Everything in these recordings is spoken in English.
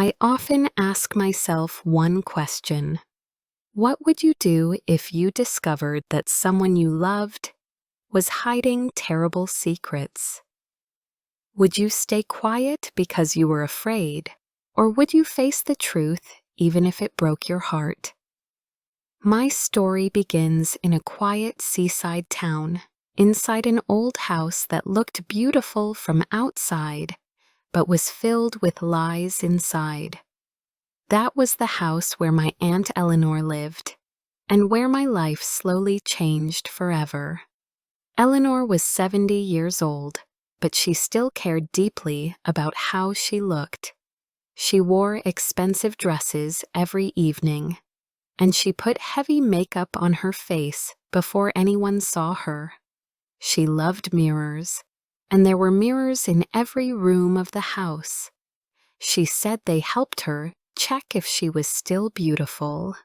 I often ask myself one question. What would you do if you discovered that someone you loved was hiding terrible secrets? Would you stay quiet because you were afraid, or would you face the truth even if it broke your heart? My story begins in a quiet seaside town, inside an old house that looked beautiful from outside, but was filled with lies inside. That was the house where my Aunt Eleanor lived, and where my life slowly changed forever. Eleanor was 70 years old, but she still cared deeply about how she looked. She wore expensive dresses every evening, and she put heavy makeup on her face before anyone saw her. She loved mirrors, and there were mirrors in every room of the house. She said they helped her check if she was still beautiful.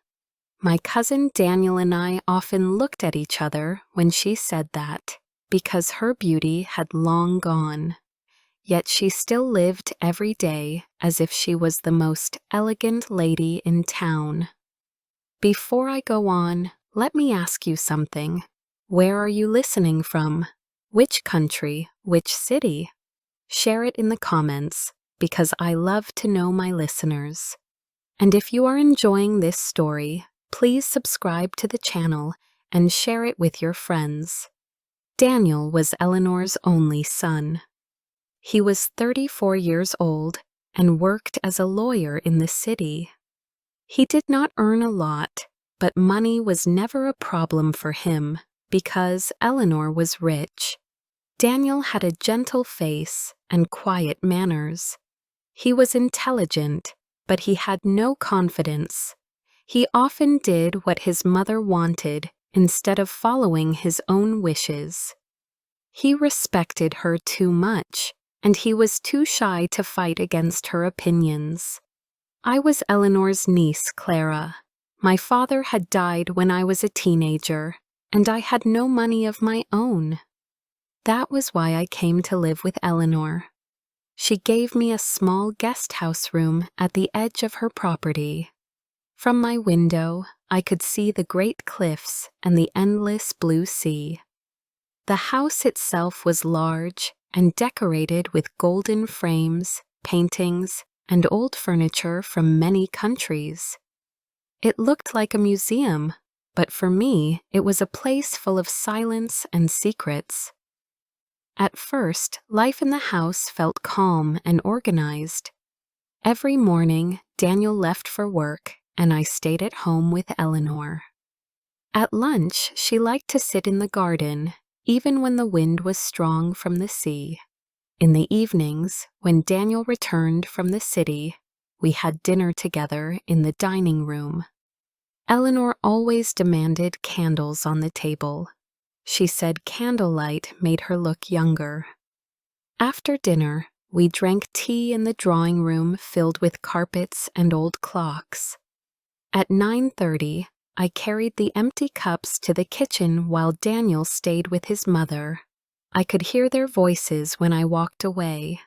My cousin Daniel and I often looked at each other when she said that, because her beauty had long gone. Yet she still lived every day as if she was the most elegant lady in town. Before I go on, let me ask you something. Where are you listening from? Which country? Which city? Share it in the comments, because I love to know my listeners. And if you are enjoying this story, please subscribe to the channel and share it with your friends. Daniel was Eleanor's only son. He was 34 years old and worked as a lawyer in the city. He did not earn a lot, but money was never a problem for him because Eleanor was rich. Daniel had a gentle face and quiet manners. He was intelligent, but he had no confidence. He often did what his mother wanted instead of following his own wishes. He respected her too much, and he was too shy to fight against her opinions. I was Eleanor's niece, Clara. My father had died when I was a teenager, and I had no money of my own. That was why I came to live with Eleanor. She gave me a small guest house room at the edge of her property. From my window, I could see the great cliffs and the endless blue sea. The house itself was large and decorated with golden frames, paintings, and old furniture from many countries. It looked like a museum, but for me, it was a place full of silence and secrets. At first, life in the house felt calm and organized. Every morning, Daniel left for work, and I stayed at home with Eleanor. At lunch, she liked to sit in the garden, even when the wind was strong from the sea. In the evenings, when Daniel returned from the city, we had dinner together in the dining room. Eleanor always demanded candles on the table. She said candlelight made her look younger. After dinner, we drank tea in the drawing room filled with carpets and old clocks. At 9:30, I carried the empty cups to the kitchen while Daniel stayed with his mother. I could hear their voices when I walked away.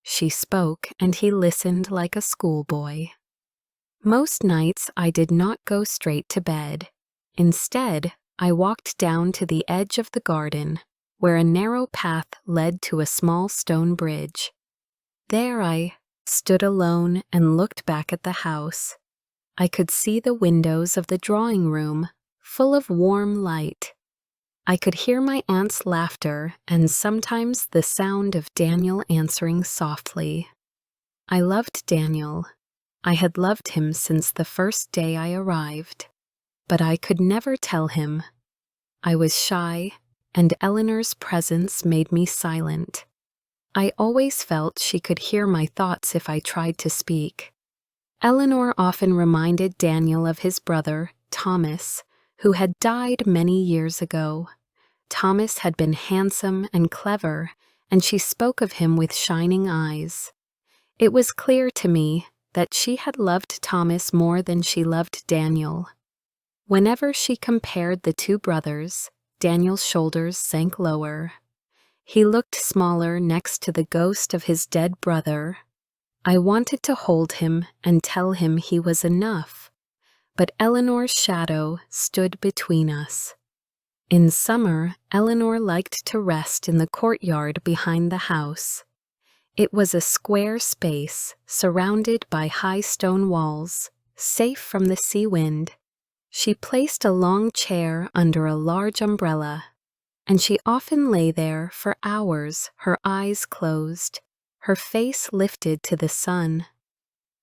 She spoke and he listened like a schoolboy. Most nights I did not go straight to bed. Instead, I walked down to the edge of the garden, where a narrow path led to a small stone bridge. There I stood alone and looked back at the house. I could see the windows of the drawing room, full of warm light. I could hear my aunt's laughter and sometimes the sound of Daniel answering softly. I loved Daniel. I had loved him since the first day I arrived, but I could never tell him. I was shy, and Eleanor's presence made me silent. I always felt she could hear my thoughts if I tried to speak. Eleanor often reminded Daniel of his brother, Thomas, who had died many years ago. Thomas had been handsome and clever, and she spoke of him with shining eyes. It was clear to me that she had loved Thomas more than she loved Daniel. Whenever she compared the two brothers, Daniel's shoulders sank lower. He looked smaller next to the ghost of his dead brother. I wanted to hold him and tell him he was enough, but Eleanor's shadow stood between us. In summer, Eleanor liked to rest in the courtyard behind the house. It was a square space surrounded by high stone walls, safe from the sea wind. She placed a long chair under a large umbrella, and she often lay there for hours, her eyes closed, her face lifted to the sun.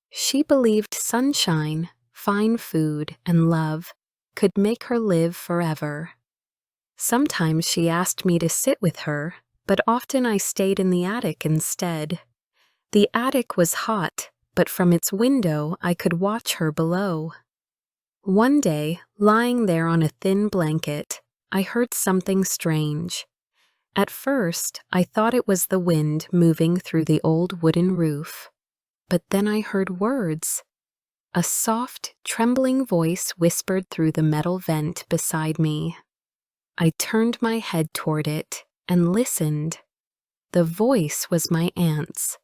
She believed sunshine, fine food, and love could make her live forever. Sometimes she asked me to sit with her, but often I stayed in the attic instead. The attic was hot, but from its window I could watch her below. One day, lying there on a thin blanket, I heard something strange. At first, I thought it was the wind moving through the old wooden roof. But then I heard words. A soft, trembling voice whispered through the metal vent beside me. I turned my head toward it and listened. The voice was my aunt's,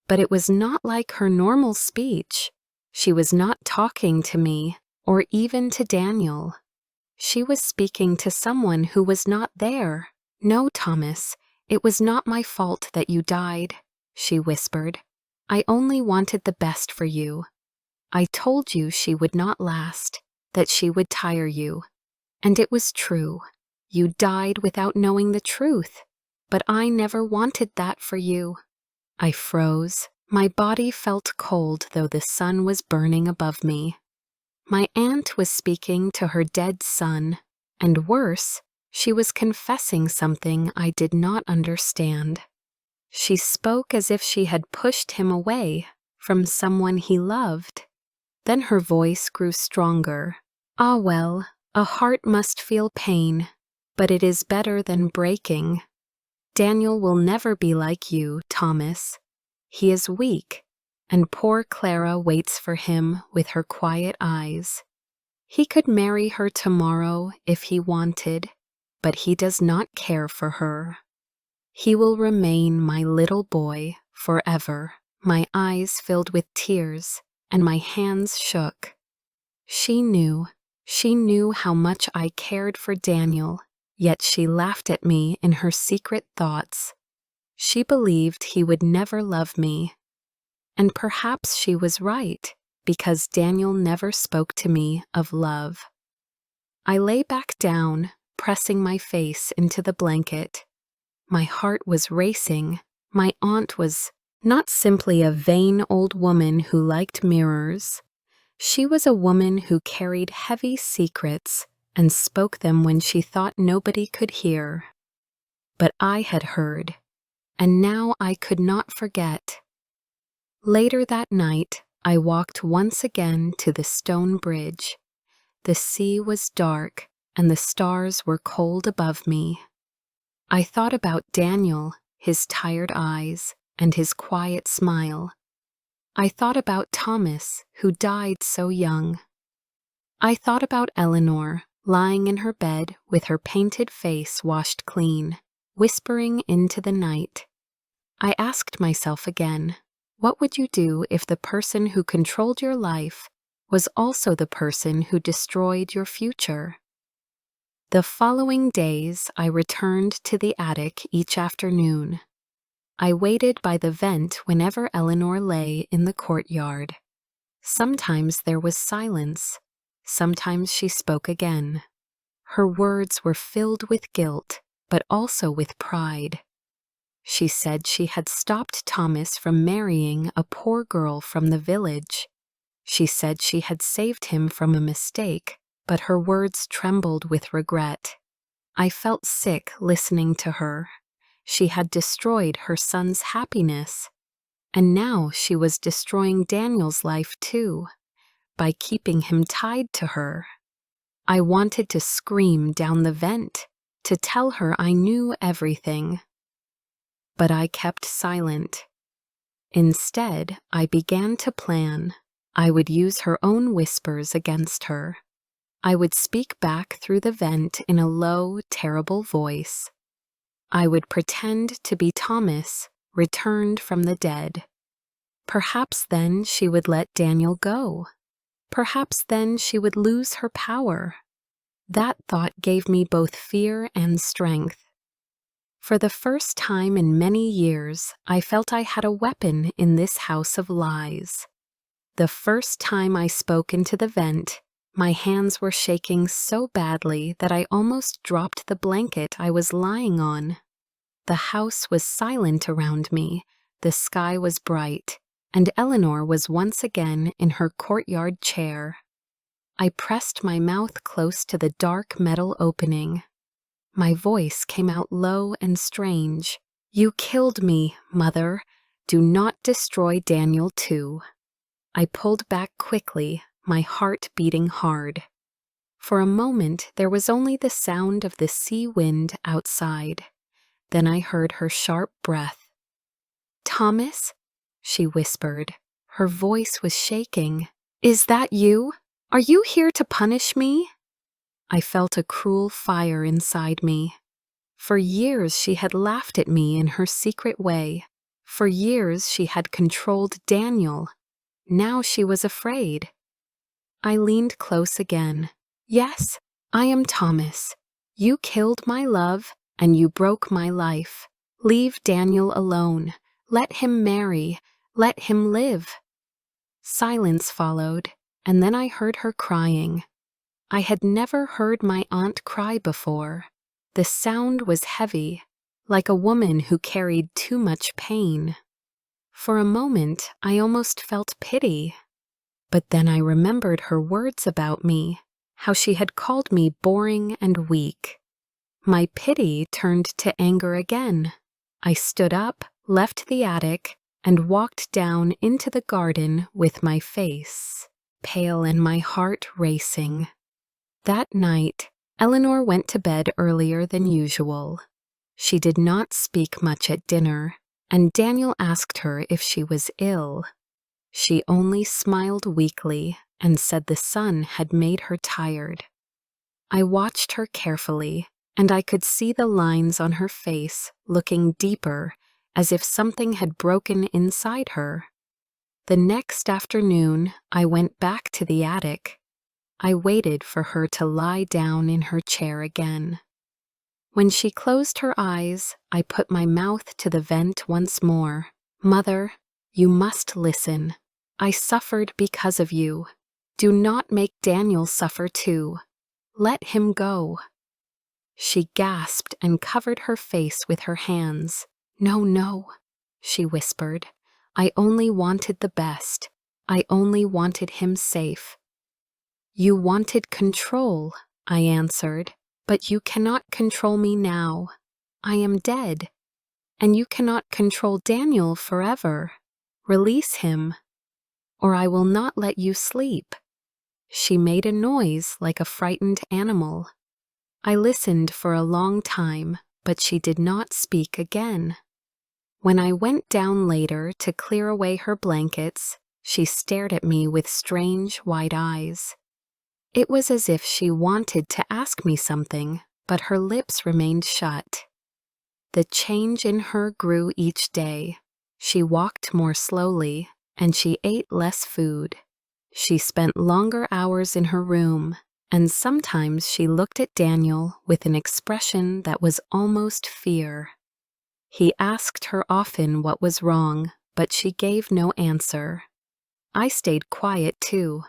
but it was not like her normal speech. She was not talking to me or even to Daniel. She was speaking to someone who was not there. "No, Thomas, it was not my fault that you died," she whispered. "I only wanted the best for you. I told you she would not last, that she would tire you. And it was true. You died without knowing the truth, but I never wanted that for you." I froze. My body felt cold though the sun was burning above me. My aunt was speaking to her dead son, and worse, she was confessing something I did not understand. She spoke as if she had pushed him away from someone he loved. Then her voice grew stronger. "Ah well, a heart must feel pain, but it is better than breaking. Daniel will never be like you, Thomas. He is weak, and poor Clara waits for him with her quiet eyes. He could marry her tomorrow if he wanted, but he does not care for her. He will remain my little boy forever." My eyes filled with tears, and my hands shook. She knew how much I cared for Daniel, yet she laughed at me in her secret thoughts. She believed he would never love me. And perhaps she was right, because Daniel never spoke to me of love. I lay back down, pressing my face into the blanket. My heart was racing. My aunt was not simply a vain old woman who liked mirrors. She was a woman who carried heavy secrets and spoke them when she thought nobody could hear. But I had heard, and now I could not forget. Later that night, I walked once again to the stone bridge. The sea was dark, and the stars were cold above me. I thought about Daniel, his tired eyes, and his quiet smile. I thought about Thomas, who died so young. I thought about Eleanor, lying in her bed with her painted face washed clean, whispering into the night. I asked myself again, what would you do if the person who controlled your life was also the person who destroyed your future? The following days, I returned to the attic each afternoon. I waited by the vent whenever Eleanor lay in the courtyard. Sometimes there was silence. Sometimes she spoke again. Her words were filled with guilt, but also with pride. She said she had stopped Thomas from marrying a poor girl from the village. She said she had saved him from a mistake, but her words trembled with regret. I felt sick listening to her. She had destroyed her son's happiness, and now she was destroying Daniel's life too, by keeping him tied to her. I wanted to scream down the vent, to tell her I knew everything. But I kept silent. Instead, I began to plan. I would use her own whispers against her. I would speak back through the vent in a low, terrible voice. I would pretend to be Thomas, returned from the dead. Perhaps then she would let Daniel go. Perhaps then she would lose her power. That thought gave me both fear and strength. For the first time in many years, I felt I had a weapon in this house of lies. The first time I spoke into the vent, my hands were shaking so badly that I almost dropped the blanket I was lying on. The house was silent around me, the sky was bright, and Eleanor was once again in her courtyard chair. I pressed my mouth close to the dark metal opening. My voice came out low and strange. "You killed me, Mother. Do not destroy Daniel too." I pulled back quickly, my heart beating hard. For a moment there was only the sound of the sea wind outside. Then I heard her sharp breath. "Thomas?" she whispered. Her voice was shaking. "Is that you? Are you here to punish me?" I felt a cruel fire inside me. For years she had laughed at me in her secret way. For years she had controlled Daniel. Now she was afraid. I leaned close again. "Yes, I am Thomas. You killed my love, and you broke my life. Leave Daniel alone. Let him marry. Let him live." Silence followed, and then I heard her crying. I had never heard my aunt cry before. The sound was heavy, like a woman who carried too much pain. For a moment, I almost felt pity. But then I remembered her words about me, how she had called me boring and weak. My pity turned to anger again. I stood up, left the attic, and walked down into the garden with my face pale and my heart racing. That night, Eleanor went to bed earlier than usual. She did not speak much at dinner, and Daniel asked her if she was ill. She only smiled weakly and said the sun had made her tired. I watched her carefully, and I could see the lines on her face looking deeper, as if something had broken inside her. The next afternoon, I went back to the attic. I waited for her to lie down in her chair again. When she closed her eyes, I put my mouth to the vent once more. "Mother, you must listen. I suffered because of you. Do not make Daniel suffer too. Let him go." She gasped and covered her face with her hands. "No, no," she whispered. "I only wanted the best. I only wanted him safe." "You wanted control," I answered, "but you cannot control me now. I am dead. And you cannot control Daniel forever. Release him, or I will not let you sleep." She made a noise like a frightened animal. I listened for a long time, but she did not speak again. When I went down later to clear away her blankets, she stared at me with strange, wide eyes. It was as if she wanted to ask me something, but her lips remained shut. The change in her grew each day. She walked more slowly, and she ate less food. She spent longer hours in her room, and sometimes she looked at Daniel with an expression that was almost fear. He asked her often what was wrong, but she gave no answer. I stayed quiet too.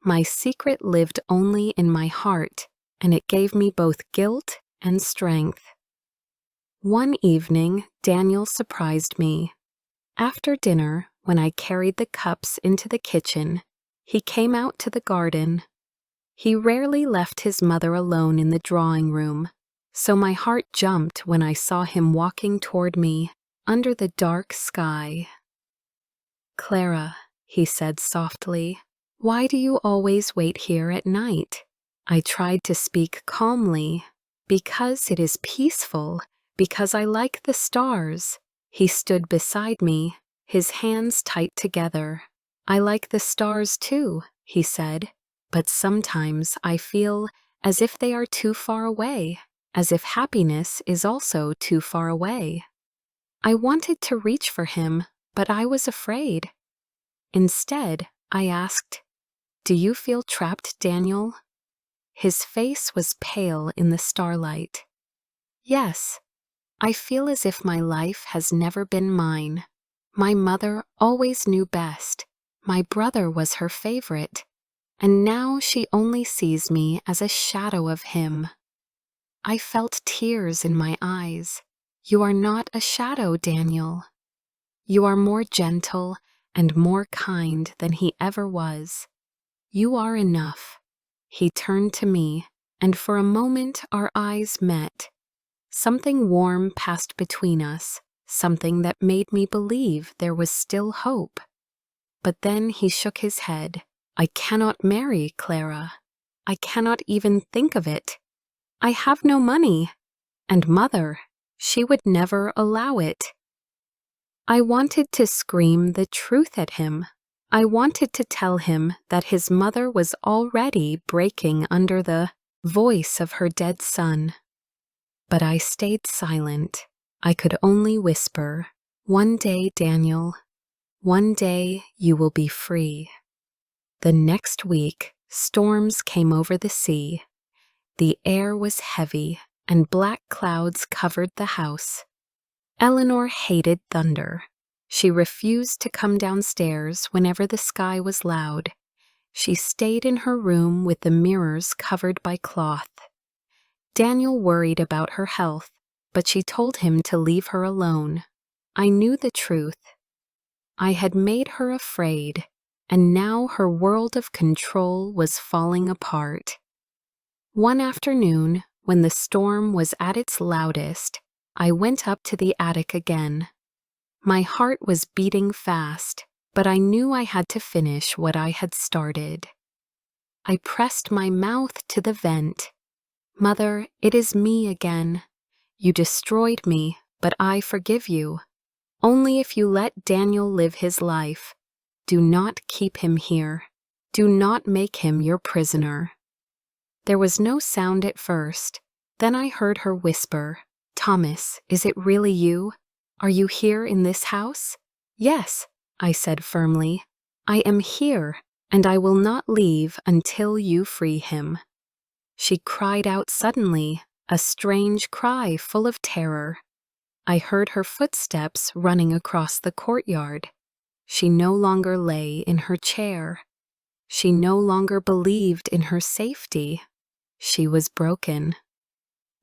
My secret lived only in my heart, and it gave me both guilt and strength. One evening, Daniel surprised me. After dinner, when I carried the cups into the kitchen, he came out to the garden. He rarely left his mother alone in the drawing room, so my heart jumped when I saw him walking toward me under the dark sky. "Clara," he said softly, "why do you always wait here at night?" I tried to speak calmly. "Because it is peaceful, because I like the stars." He stood beside me, his hands tight together. "I like the stars too," he said, "but sometimes I feel as if they are too far away, as if happiness is also too far away." I wanted to reach for him, but I was afraid. Instead, I asked, "Do you feel trapped, Daniel?" His face was pale in the starlight. "Yes, I feel as if my life has never been mine. My mother always knew best. My brother was her favorite, and now she only sees me as a shadow of him." I felt tears in my eyes. "You are not a shadow, Daniel. You are more gentle and more kind than he ever was. You are enough." He turned to me, and for a moment our eyes met. Something warm passed between us, something that made me believe there was still hope. But then he shook his head. "I cannot marry, Clara. I cannot even think of it. I have no money, and Mother, she would never allow it." I wanted to scream the truth at him. I wanted to tell him that his mother was already breaking under the voice of her dead son. But I stayed silent. I could only whisper, "One day, Daniel, one day you will be free." The next week, storms came over the sea. The air was heavy, and black clouds covered the house. Eleanor hated thunder. She refused to come downstairs whenever the sky was loud. She stayed in her room with the mirrors covered by cloth. Daniel worried about her health, but she told him to leave her alone. I knew the truth. I had made her afraid, and now her world of control was falling apart. One afternoon, when the storm was at its loudest, I went up to the attic again. My heart was beating fast, but I knew I had to finish what I had started. I pressed my mouth to the vent. "Mother, it is me again. You destroyed me, but I forgive you. Only if you let Daniel live his life. Do not keep him here. Do not make him your prisoner." There was no sound at first. Then I heard her whisper, "Thomas, is it really you? Are you here in this house?" "Yes," I said firmly. "I am here, and I will not leave until you free him." She cried out suddenly, a strange cry full of terror. I heard her footsteps running across the courtyard. She no longer lay in her chair. She no longer believed in her safety. She was broken.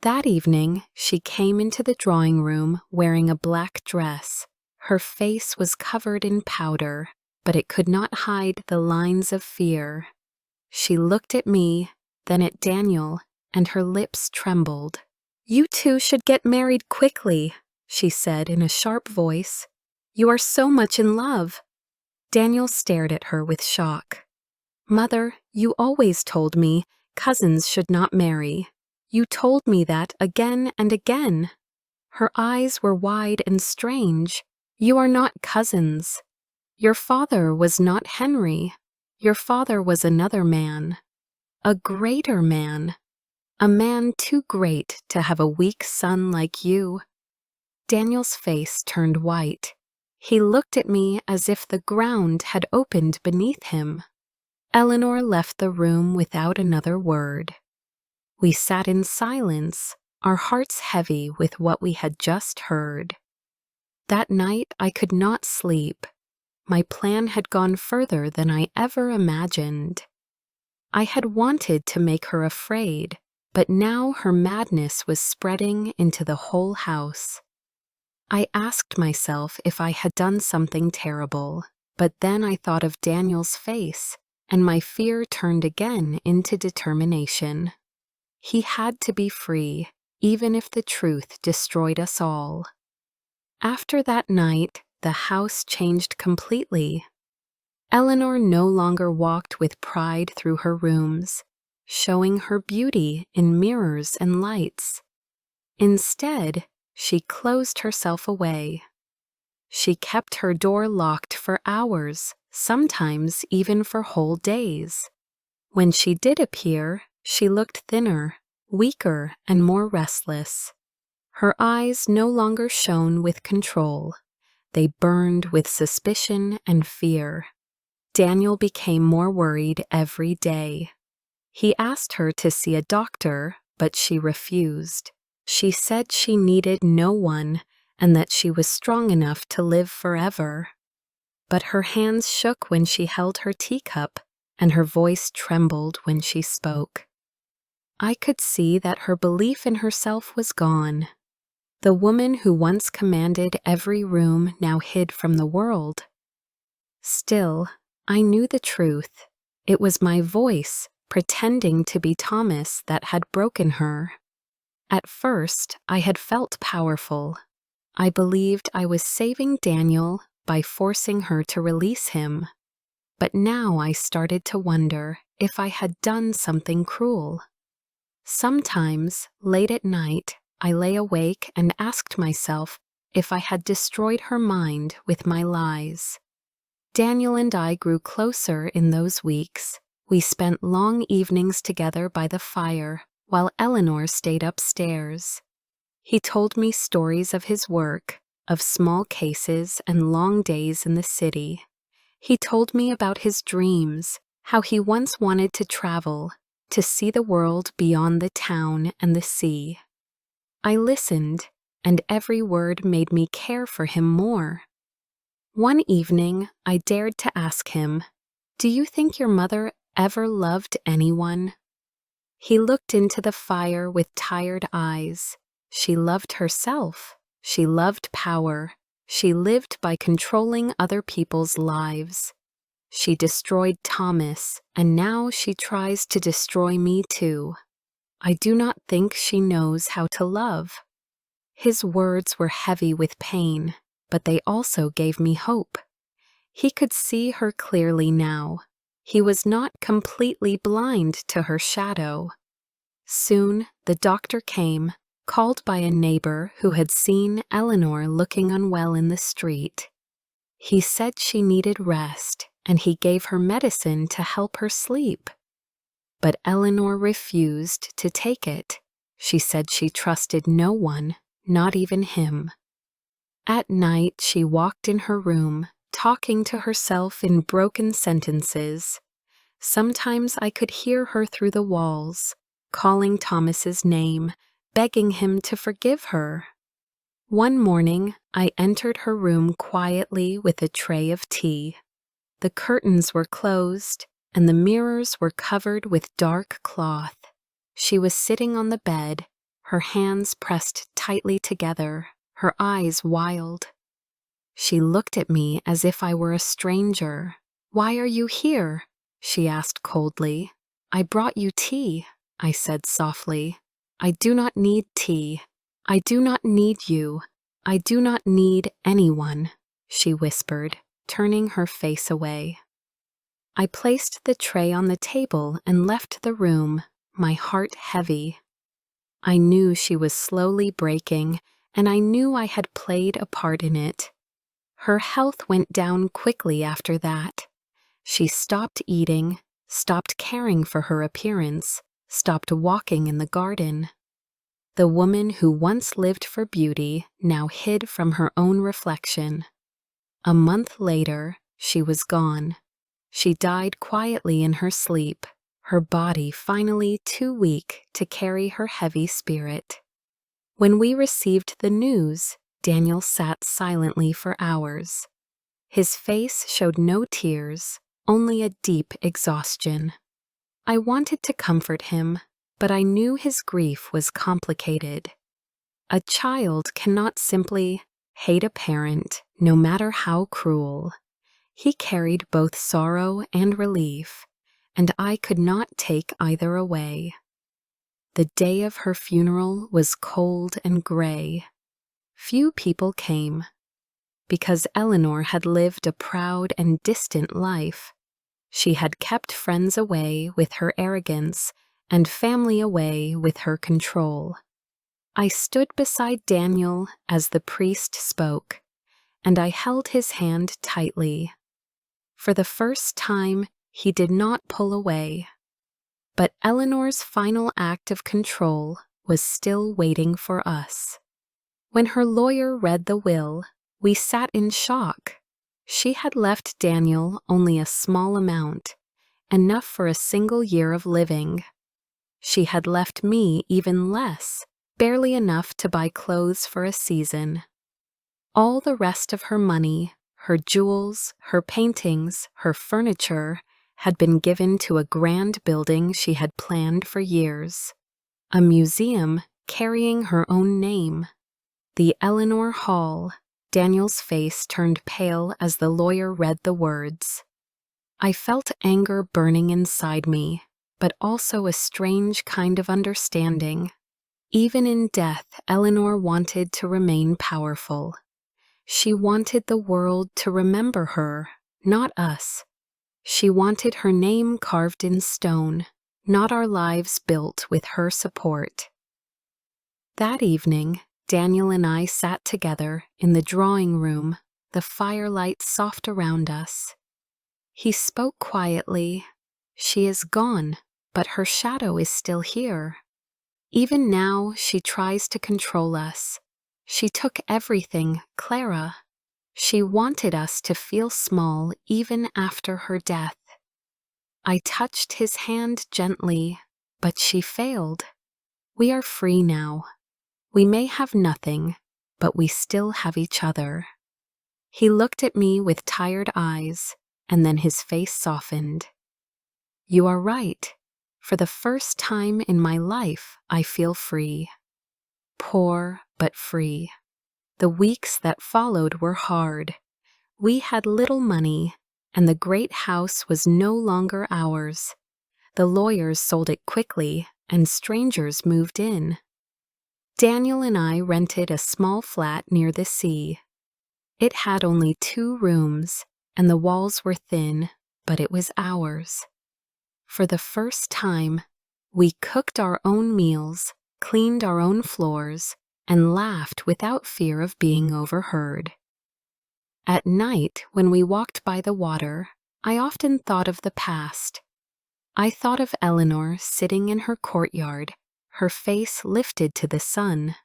That evening, she came into the drawing room wearing a black dress. Her face was covered in powder, but it could not hide the lines of fear. She looked at me, then at Daniel, and her lips trembled. "You two should get married quickly," she said in a sharp voice. "You are so much in love." Daniel stared at her with shock. "Mother, you always told me cousins should not marry. You told me that again and again." Her eyes were wide and strange. "You are not cousins. Your father was not Henry. Your father was another man. A greater man. A man too great to have a weak son like you." Daniel's face turned white. He looked at me as if the ground had opened beneath him. Eleanor left the room without another word. We sat in silence, our hearts heavy with what we had just heard. That night I could not sleep. My plan had gone further than I ever imagined. I had wanted to make her afraid, but now her madness was spreading into the whole house. I asked myself if I had done something terrible, but then I thought of Daniel's face, and my fear turned again into determination. He had to be free, even if the truth destroyed us all. After that night, the house changed completely. Eleanor no longer walked with pride through her rooms, showing her beauty in mirrors and lights. Instead, she closed herself away. She kept her door locked for hours, sometimes even for whole days. When she did appear, she looked thinner, weaker, and more restless. Her eyes no longer shone with control. They burned with suspicion and fear. Daniel became more worried every day. He asked her to see a doctor, but she refused. She said she needed no one and that she was strong enough to live forever. But her hands shook when she held her teacup, and her voice trembled when she spoke. I could see that her belief in herself was gone. The woman who once commanded every room now hid from the world. Still, I knew the truth. It was my voice, pretending to be Thomas, that had broken her. At first, I had felt powerful. I believed I was saving Daniel by forcing her to release him. But now I started to wonder if I had done something cruel. Sometimes, late at night, I lay awake and asked myself if I had destroyed her mind with my lies. Daniel and I grew closer in those weeks. We spent long evenings together by the fire, while Eleanor stayed upstairs. He told me stories of his work, of small cases and long days in the city. He told me about his dreams, how he once wanted to travel, to see the world beyond the town and the sea. I listened, and every word made me care for him more. One evening, I dared to ask him, "Do you think your mother ever loved anyone?" He looked into the fire with tired eyes. She loved herself. She loved power. She lived by controlling other people's lives. She destroyed Thomas, and now she tries to destroy me too. I do not think she knows how to love. His words were heavy with pain, but they also gave me hope. He could see her clearly now. He was not completely blind to her shadow. Soon the doctor came, called by a neighbor who had seen Eleanor looking unwell in the street. He said she needed rest, and he gave her medicine to help her sleep. But Eleanor refused to take it. She said she trusted no one, not even him. At night she walked in her room, talking to herself in broken sentences. Sometimes I could hear her through the walls, calling Thomas's name, begging him to forgive her. One morning, I entered her room quietly with a tray of tea. The curtains were closed, and the mirrors were covered with dark cloth. She was sitting on the bed, her hands pressed tightly together, her eyes wild. She looked at me as if I were a stranger. "Why are you here?" she asked coldly. "I brought you tea," I said softly. "I do not need tea. I do not need you. I do not need anyone," she whispered, turning her face away. I placed the tray on the table and left the room, my heart heavy. I knew she was slowly breaking, and I knew I had played a part in it. Her health went down quickly after that. She stopped eating, stopped caring for her appearance, stopped walking in the garden. The woman who once lived for beauty now hid from her own reflection. A month later, she was gone. She died quietly in her sleep, her body finally too weak to carry her heavy spirit. When we received the news, Daniel sat silently for hours. His face showed no tears, only a deep exhaustion. I wanted to comfort him, but I knew his grief was complicated. A child cannot simply hate a parent, no matter how cruel. He carried both sorrow and relief, and I could not take either away. The day of her funeral was cold and gray. Few people came. Because Eleanor had lived a proud and distant life. She had kept friends away with her arrogance and family away with her control. I stood beside Daniel as the priest spoke, and I held his hand tightly. For the first time, he did not pull away. But Eleanor's final act of control was still waiting for us. When her lawyer read the will, we sat in shock. She had left Daniel only a small amount, enough for a single year of living. She had left me even less, barely enough to buy clothes for a season. All the rest of her money, her jewels, her paintings, her furniture, had been given to a grand building she had planned for years. A museum carrying her own name. The Eleanor Hall. Daniel's face turned pale as the lawyer read the words. I felt anger burning inside me, but also a strange kind of understanding. Even in death, Eleanor wanted to remain powerful. She wanted the world to remember her, not us. She wanted her name carved in stone, not our lives built with her support. That evening, Daniel and I sat together in the drawing room, the firelight soft around us. He spoke quietly. She is gone, but her shadow is still here. Even now, she tries to control us. She took everything, Clara. She wanted us to feel small even after her death. I touched his hand gently, but she failed. We are free now. We may have nothing, but we still have each other. He looked at me with tired eyes, and then his face softened. You are right. For the first time in my life, I feel free. Poor, but free. The weeks that followed were hard. We had little money, and the great house was no longer ours. The lawyers sold it quickly, and strangers moved in. Daniel and I rented a small flat near the sea. It had only 2 rooms, and the walls were thin, but it was ours. For the first time, we cooked our own meals, cleaned our own floors, and laughed without fear of being overheard. At night, when we walked by the water, I often thought of the past. I thought of Eleanor sitting in her courtyard, her face lifted to the sun.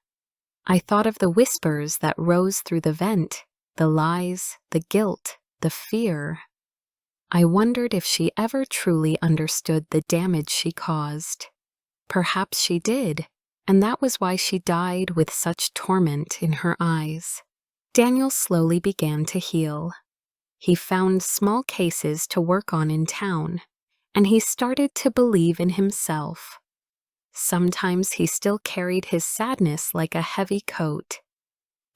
I thought of the whispers that rose through the vent, the lies, the guilt, the fear. I wondered if she ever truly understood the damage she caused. Perhaps she did, and that was why she died with such torment in her eyes. Daniel slowly began to heal. He found small cases to work on in town, and he started to believe in himself. Sometimes he still carried his sadness like a heavy coat.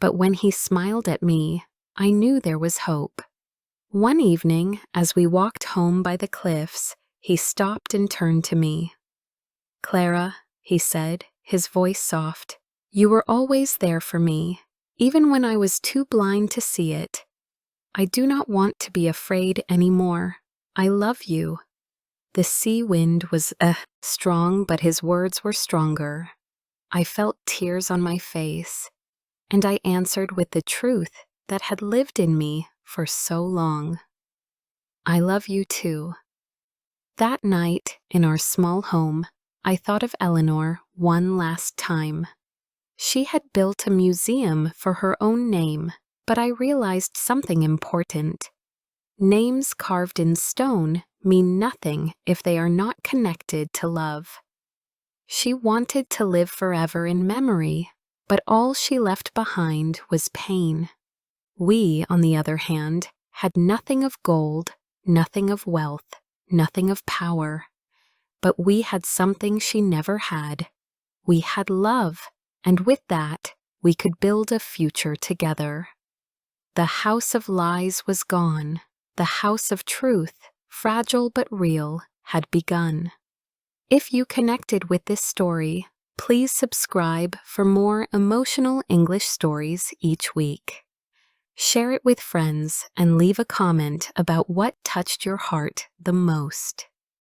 But when he smiled at me, I knew there was hope. One evening, as we walked home by the cliffs, he stopped and turned to me. Clara, he said, his voice soft, you were always there for me, even when I was too blind to see it. I do not want to be afraid anymore. I love you. The sea wind was strong, but his words were stronger. I felt tears on my face, and I answered with the truth that had lived in me for so long. I love you too. That night, in our small home, I thought of Eleanor one last time. She had built a museum for her own name, but I realized something important. Names carved in stone mean nothing if they are not connected to love. She wanted to live forever in memory, but all she left behind was pain. We, on the other hand, had nothing of gold, nothing of wealth, nothing of power. But we had something she never had. We had love, and with that, we could build a future together. The house of lies was gone. The house of truth, fragile but real, had begun. If you connected with this story, please subscribe for more emotional English stories each week. Share it with friends and leave a comment about what touched your heart the most.